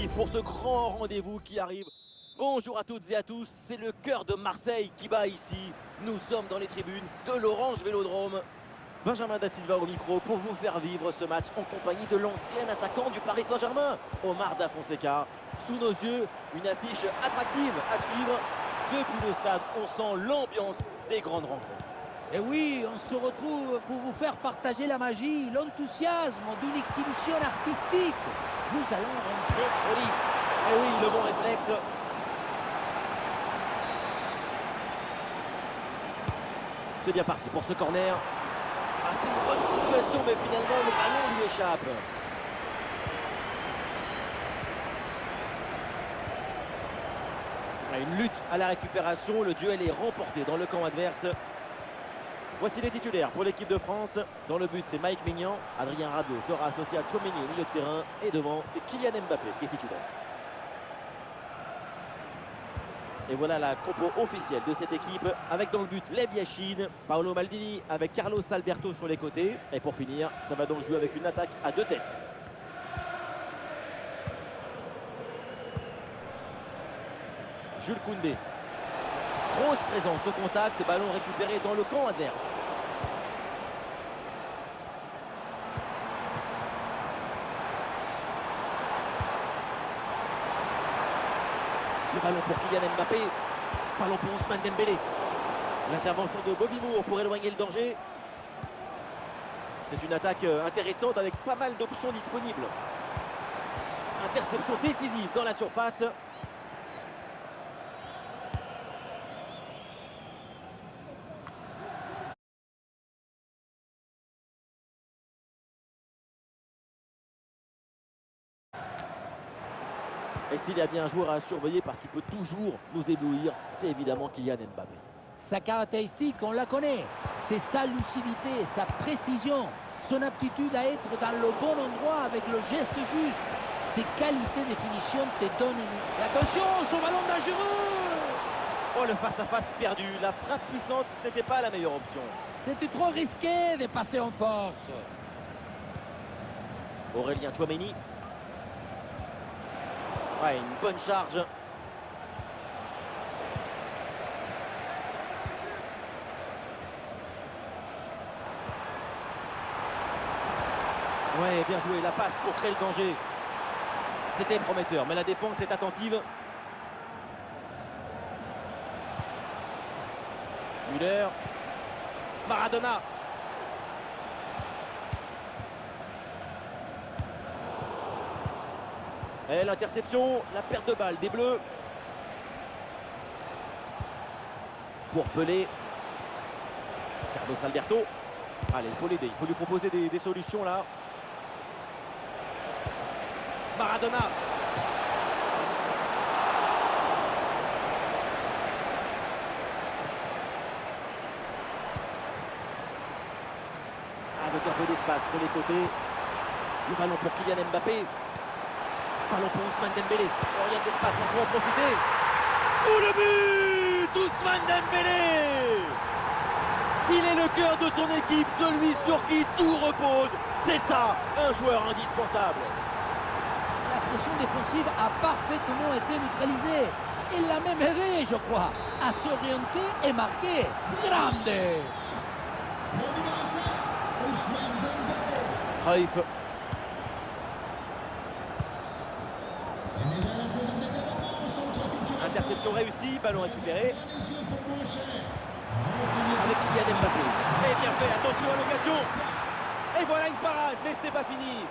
parti pour ce grand rendez-vous qui arrive. Bonjour à toutes et à tous, c'est le cœur de Marseille qui bat ici. Nous sommes dans les tribunes de l'Orange Vélodrome. Benjamin Da Silva au micro pour vous faire vivre ce match en compagnie de l'ancien attaquant du Paris Saint-Germain, Omar Da Fonseca. Sous nos yeux, une affiche attractive à suivre. Depuis le stade, on sent l'ambiance des grandes rencontres. Et oui, on se retrouve pour vous faire partager la magie, l'enthousiasme d'une exhibition artistique. Nous allons rentrer au risque. Et oui, le bon réflexe. C'est bien parti pour ce corner. Ah, c'est une bonne situation, mais finalement, le ballon lui échappe. Une lutte à la récupération, le duel est remporté dans le camp adverse. Voici les titulaires pour l'équipe de France. Dans le but, c'est Mike Maignan. Adrien Rabiot sera associé à Tchouaméni au milieu de terrain. Et devant, c'est Kylian Mbappé qui est titulaire. Et voilà la compo officielle de cette équipe. Avec dans le but Lev Yachine, Paolo Maldini avec Carlos Alberto sur les côtés. Et pour finir, ça va donc jouer avec une attaque à deux têtes. Jules Koundé. Grosse présence au contact, ballon récupéré dans le camp adverse. Le ballon pour Kylian Mbappé. Ballon pour Ousmane Dembélé. L'intervention de Bobby Moore pour éloigner le danger. C'est une attaque intéressante avec pas mal d'options disponibles. Interception décisive dans la surface. Et s'il y a bien un joueur à surveiller parce qu'il peut toujours nous éblouir, c'est évidemment Kylian Mbappé. Sa caractéristique, on la connaît. C'est sa lucidité, sa précision, son aptitude à être dans le bon endroit avec le geste juste. Ses qualités de finition te donnent une... Et attention, son ballon dangereux! Oh, le face-à-face perdu. La frappe puissante, ce n'était pas la meilleure option. C'était trop risqué de passer en force. Aurélien Tchouaméni. Ouais, une bonne charge. Ouais, bien joué, la passe pour créer le danger. C'était prometteur, mais la défense est attentive. Müller. Maradona. Et l'interception, la perte de balle des Bleus. Pour Pelé. Carlos Alberto. Allez, il faut l'aider, il faut lui proposer des solutions là. Maradona. Avec un peu d'espace sur les côtés. Le ballon pour Kylian Mbappé. Ballon pour Ousmane Dembélé. Oh, il y a de l'espace, il faut en profiter. Oh, le but Ousmane Dembélé. Il est le cœur de son équipe, celui sur qui tout repose. C'est ça, un joueur indispensable. La pression défensive a parfaitement été neutralisée. Il l'a même aidé, je crois, à s'orienter et marquer. Grande. Cruyff. Interception réussie, ballon récupéré. Avec Kylian Mbappé. Et bien fait, attention à l'occasion. Et voilà une parade, mais ce n'est pas fini.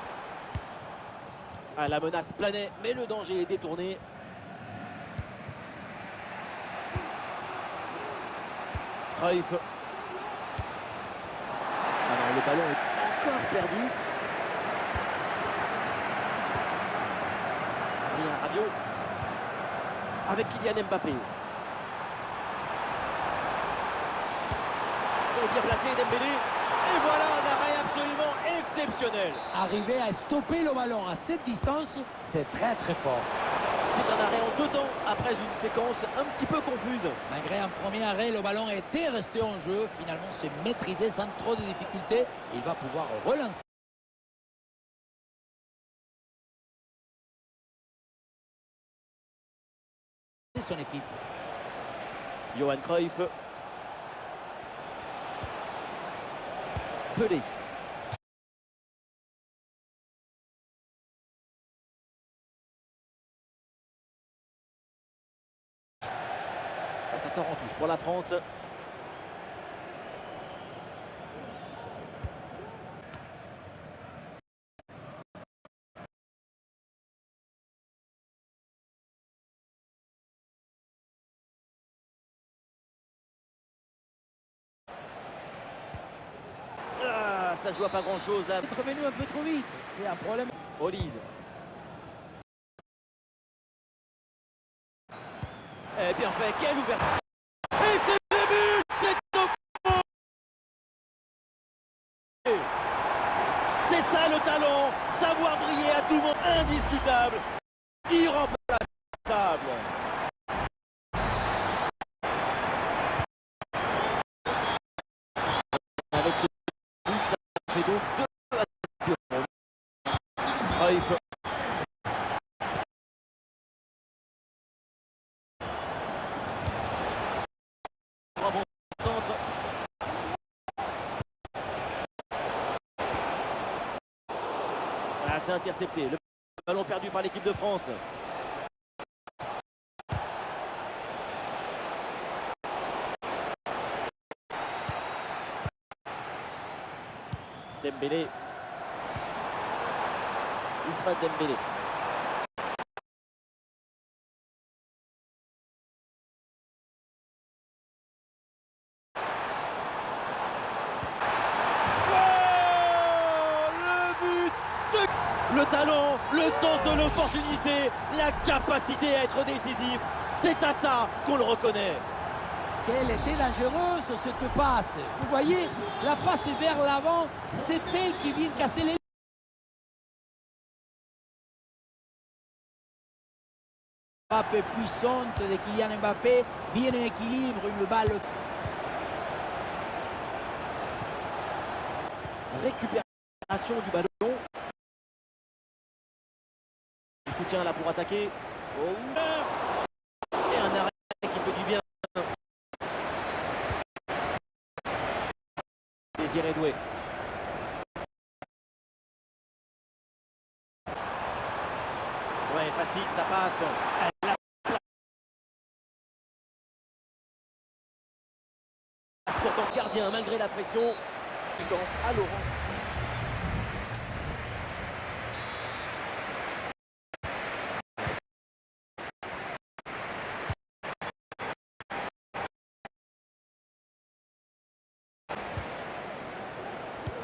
Ah, la menace planait, mais le danger est détourné. Cruyff. Ah non, le ballon est encore perdu. Adrien Rabiot. Avec Kylian Mbappé. Oh, bien placé Dembélé. Et voilà un arrêt absolument exceptionnel. Arriver à stopper le ballon à cette distance, c'est très très fort. C'est un arrêt en deux temps après une séquence un petit peu confuse. Malgré un premier arrêt, le ballon était resté en jeu. Finalement, c'est maîtrisé sans trop de difficultés. Il va pouvoir relancer. son équipe. Johan Cruyff. Pelé. Ça sort en touche pour la France. Ah, ça joue à pas grand chose là. Être revenu un peu trop vite, c'est un problème. Olise. Et bien fait, quelle ouverture. Et c'est le but. C'est au fond. C'est ça le talent. Savoir briller à tout moment. Indiscutable. Irremplaçable. Avec ce but, ça fait donc 2-0. Cruyff. Bravo, centre. Voilà, c'est intercepté. Le ballon perdu par l'équipe de France. Dembélé. Ousmane Dembélé. Le talent, le sens de l'opportunité, la capacité à être décisif, c'est à ça qu'on le reconnaît. Quelle était dangereuse cette passe. Vous voyez, la passe vers l'avant, c'est elle qui vient casser les... Frappe puissante de Kylian Mbappé, bien en équilibre, une balle. Récupération du ballon. Du soutien là pour attaquer. Oh. Et un arrêt qui fait du bien. Désiré Doué. Ouais, facile, ça passe. Pourtant, gardien, malgré la pression, il pense à Laurent.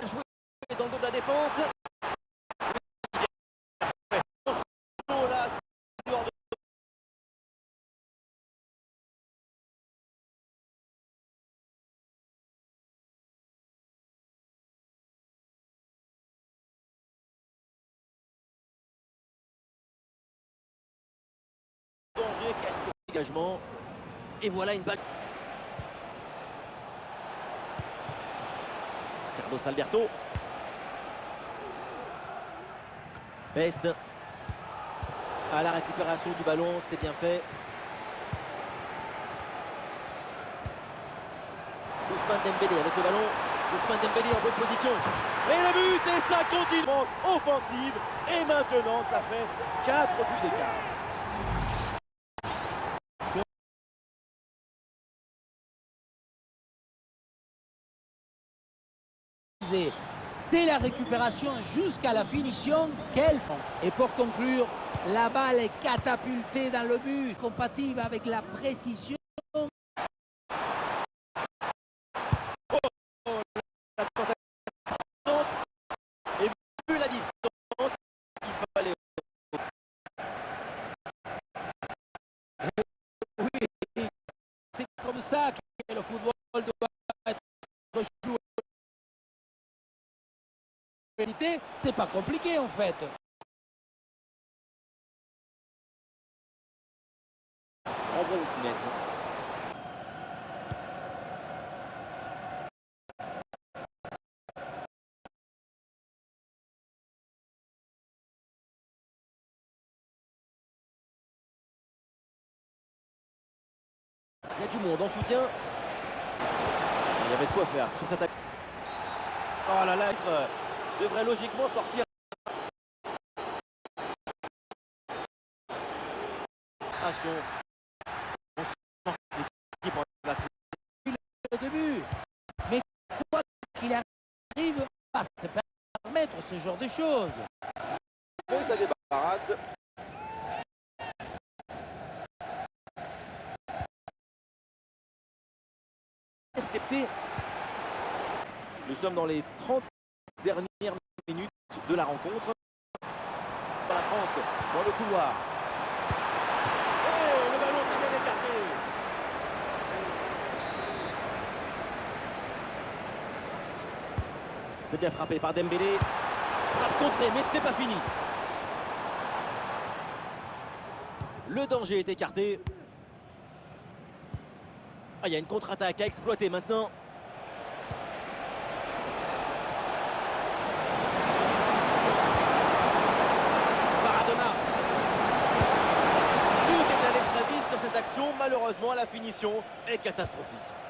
Joué dans le dos de la défense. Là, c'est hors de... danger, qu'est-ce que c'est dégagement. Et voilà une balle. Carlos Alberto. Best. À la récupération du ballon, c'est bien fait. Ousmane Dembélé avec le ballon. Ousmane Dembélé en bonne position. Et le but, et ça continue. Offensive. Et maintenant, ça fait 4 buts d'écart. Dès la récupération jusqu'à la finition, quel fond. Et pour conclure, la balle est catapultée dans le but, compatible avec la précision. Et vu la distance, il fallait... Oui, c'est comme ça que le football doit être joué. C'est pas compliqué en fait. Bravo aussi, maître. Il y a du monde en soutien. Il y avait de quoi faire sur cette attaque. Oh là là, devrait logiquement sortir. Le début. Mais quoi qu'il arrive, pas se permettre ce genre de choses. Même ça débarrasse. Intercepté. Nous sommes dans les 30 dernières minutes de la rencontre. Dans la France, dans le couloir. Oh, le ballon est bien écarté. C'est bien frappé par Dembélé. Frappe contrée, mais ce n'est pas fini. Le danger est écarté. Ah, il y a une contre-attaque à exploiter maintenant. Maradona. Tout est allé très vite sur cette action. Malheureusement, la finition est catastrophique.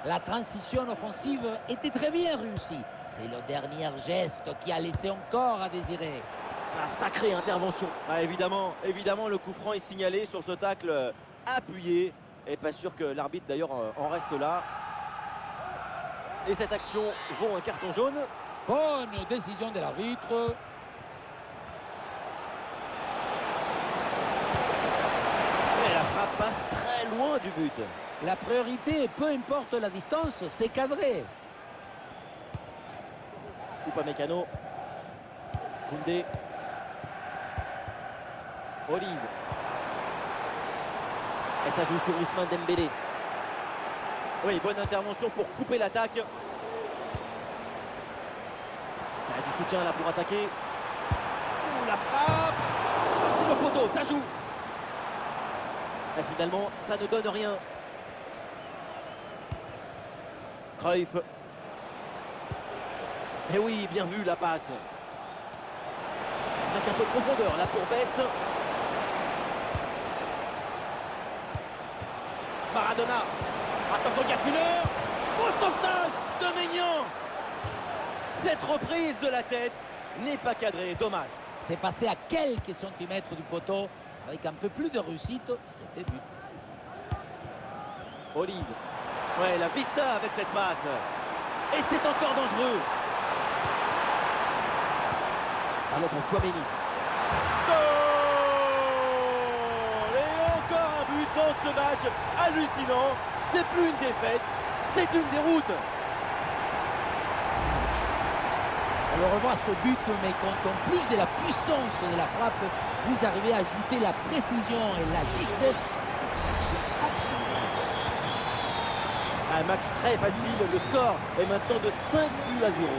La transition offensive était très bien réussie. C'est le dernier geste qui a laissé encore à désirer. La sacrée intervention. Ah, évidemment, le coup franc est signalé sur ce tacle appuyé. Et pas sûr que l'arbitre d'ailleurs en reste là. Et cette action vaut un carton jaune. Bonne décision de l'arbitre. Et la frappe passe très loin du but. La priorité, peu importe la distance, c'est cadré. Upamecano. Koundé. Olise. Et ça joue sur Ousmane Dembélé. Oui, bonne intervention pour couper l'attaque. Il y a du soutien là pour attaquer. Ouh, la frappe. C'est le poteau, ça joue. Et finalement, ça ne donne rien. Cruyff. Et oui, bien vu la passe. Avec un peu de profondeur là pour Best. Maradona. Attention, Gerd Müller. Au sauvetage de Maignan. Cette reprise de la tête n'est pas cadrée, dommage. C'est passé à quelques centimètres du poteau. Avec un peu plus de réussite, c'était but. Olise. Ouais, la vista avec cette passe. Et c'est encore dangereux. Ballon pour Tchouaméni. Goal! Et encore un but dans ce match hallucinant. C'est plus une défaite, c'est une déroute. On le revoit ce but, mais quand en plus de la puissance de la frappe, vous arrivez à ajouter la précision et la justesse, c'est une action absolument. Un match très facile, le score est maintenant de 5 buts à 0.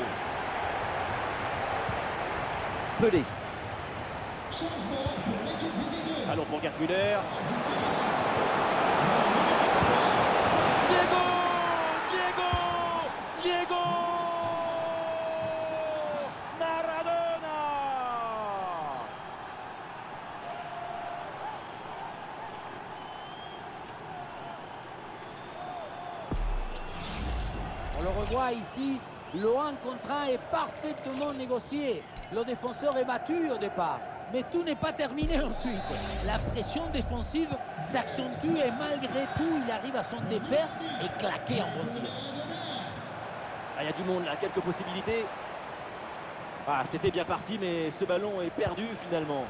Pelé. Allons pour Gerd Müller. Diego Maradona. On le revoit ici, le 1 contre 1 est parfaitement négocié. Le défenseur est battu au départ, mais tout n'est pas terminé ensuite. La pression défensive s'accentue et malgré tout, il arrive à s'en défaire et claquer en bon tir. Ah, il y a du monde là, quelques possibilités. Ah, c'était bien parti, mais ce ballon est perdu finalement.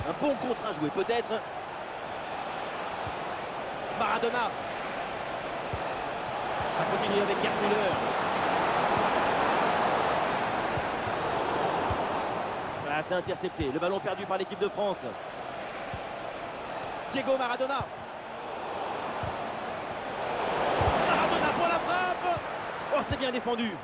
Un bon contre à jouer peut-être. Maradona. Ça continue avec Gerd Müller. Voilà, c'est intercepté. Le ballon perdu par l'équipe de France. Diego Maradona. Maradona pour la frappe. Oh, c'est bien défendu.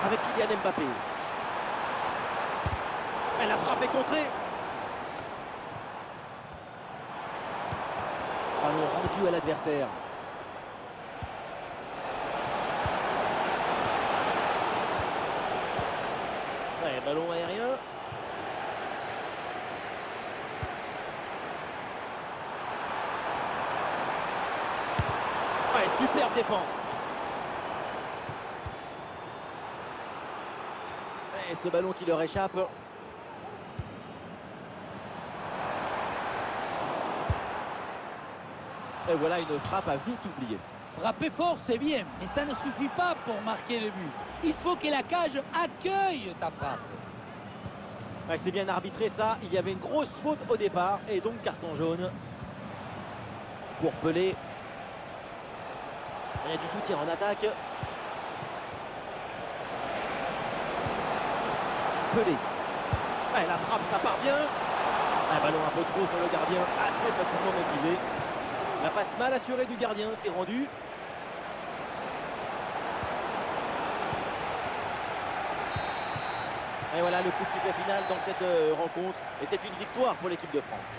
Avec Kylian Mbappé. Et la frappe est contrée. Ballon rendu à l'adversaire. Ouais, ballon aérien. Ouais, superbe défense. Et ce ballon qui leur échappe. Et voilà une frappe à vite oubliée. Frapper fort, c'est bien, mais ça ne suffit pas pour marquer le but. Il faut que la cage accueille ta frappe. Ouais, c'est bien arbitré ça. Il y avait une grosse faute au départ et donc carton jaune pour Pelé. Il y a du soutien en attaque. Pelé. Ouais, la frappe, ça part bien. Un ballon un peu trop sur le gardien, assez facilement maîtrisé. La passe mal assurée du gardien, c'est rendu. Et voilà le coup de sifflet final dans cette rencontre. Et c'est une victoire pour l'équipe de France.